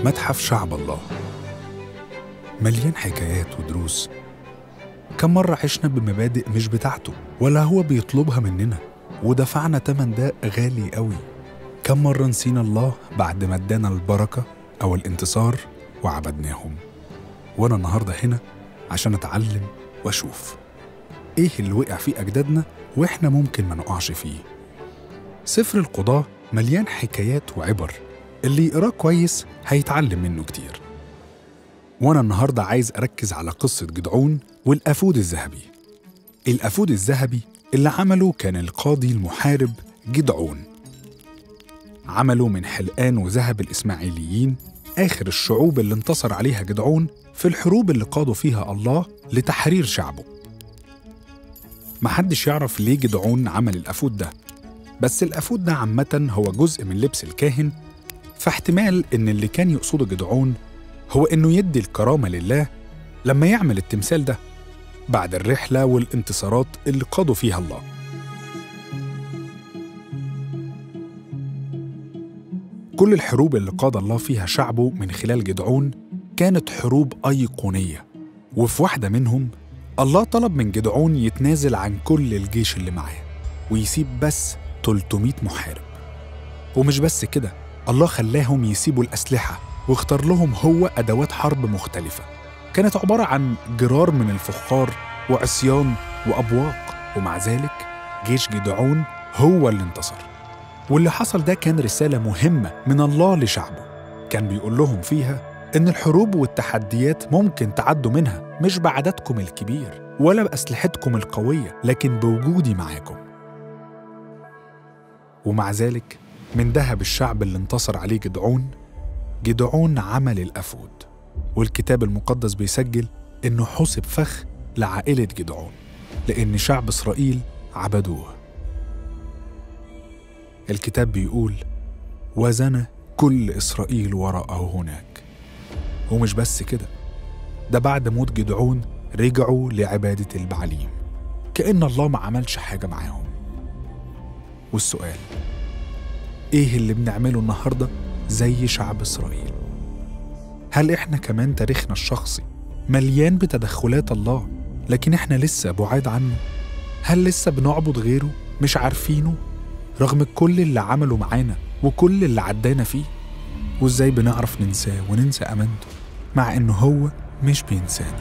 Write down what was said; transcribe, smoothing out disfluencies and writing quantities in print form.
متحف شعب الله مليان حكايات ودروس. كم مرة عشنا بمبادئ مش بتاعته ولا هو بيطلبها مننا ودفعنا تمن ده غالي قوي. كم مرة نسينا الله بعد ما ادانا البركة أو الانتصار وعبدناهم. وأنا النهاردة هنا عشان أتعلم وأشوف إيه اللي وقع فيه أجدادنا وإحنا ممكن ما نقعش فيه. سفر القضاة مليان حكايات وعبر، اللي يقراه كويس هيتعلم منه كتير. وأنا النهاردة عايز أركز على قصة جدعون والأفود الذهبي. الأفود الذهبي اللي عمله كان القاضي المحارب جدعون، عمله من حلقان وذهب الإسماعيليين، آخر الشعوب اللي انتصر عليها جدعون في الحروب اللي قادوا فيها الله لتحرير شعبه. محدش يعرف ليه جدعون عمل الأفود ده، بس الأفود ده عامة هو جزء من لبس الكاهن، فاحتمال إن اللي كان يقصده جدعون هو إنه يدي الكرامة لله لما يعمل التمثال ده بعد الرحلة والانتصارات اللي قادوا فيها الله. كل الحروب اللي قاد الله فيها شعبه من خلال جدعون كانت حروب أيقونية، وفي واحدة منهم الله طلب من جدعون يتنازل عن كل الجيش اللي معاه ويسيب بس 300 محارب. ومش بس كده، الله خلاهم يسيبوا الأسلحة واختار لهم هو أدوات حرب مختلفة كانت عبارة عن جرار من الفخار وعصيان وأبواق، ومع ذلك جيش جدعون هو اللي انتصر. واللي حصل ده كان رسالة مهمة من الله لشعبه، كان بيقول لهم فيها إن الحروب والتحديات ممكن تعدوا منها مش بعددكم الكبير ولا بأسلحتكم القوية، لكن بوجودي معاكم. ومع ذلك من ذهب الشعب اللي انتصر عليه جدعون عمل الأفود، والكتاب المقدس بيسجل إنه حسب فخ لعائلة جدعون لأن شعب إسرائيل عبدوه. الكتاب بيقول وزن كل إسرائيل وراءه هناك. ومش بس كده، ده بعد موت جدعون رجعوا لعبادة البعليم كأن الله ما عملش حاجة معاهم. والسؤال، إيه اللي بنعمله النهاردة زي شعب إسرائيل؟ هل إحنا كمان تاريخنا الشخصي مليان بتدخلات الله لكن إحنا لسه بعاد عنه؟ هل لسه بنعبد غيره مش عارفينه رغم كل اللي عمله معانا وكل اللي عدانا فيه؟ وإزاي بنعرف ننساه وننسى أمانته مع إنه هو مش بينسانا؟